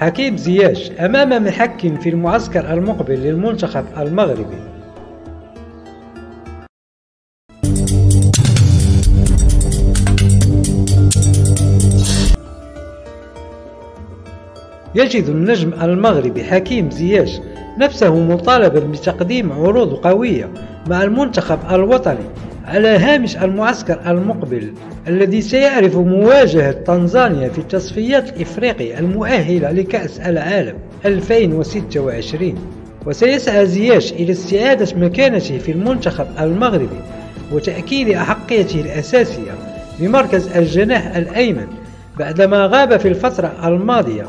حكيم زياش أمام محك في المعسكر المقبل للمنتخب المغربي. يجد النجم المغربي حكيم زياش نفسه مطالبا بتقديم عروض قوية مع المنتخب الوطني على هامش المعسكر المقبل الذي سيعرف مواجهة تنزانيا في التصفيات الإفريقية المؤهلة لكأس العالم 2026. وسيسعى زياش إلى استعادة مكانته في المنتخب المغربي وتأكيد أحقيته الأساسية بمركز الجناح الأيمن بعدما غاب في الفترة الماضية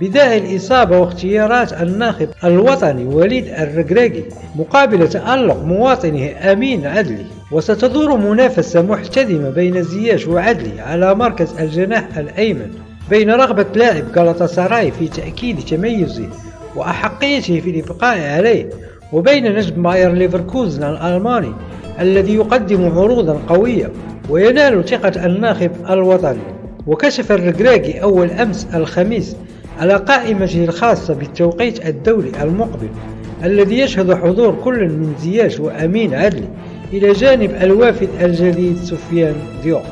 بداعي الإصابة واختيارات الناخب الوطني وليد الركراكي مقابل تألق مواطنه أمين عدلي. وستدور منافسة محتدمة بين زياش وعدلي على مركز الجناح الأيمن بين رغبة لاعب غالاتاساراي في تأكيد تميزه وأحقيته في الإبقاء عليه وبين نجم باير ليفركوزن الألماني الذي يقدم عروضا قوية وينال ثقة الناخب الوطني. وكشف الركراكي أول أمس الخميس على قائمته الخاصة بالتوقيت الدولي المقبل الذي يشهد حضور كل من زياش وأمين عدلي إلى جانب الوافد الجديد سفيان ديوق.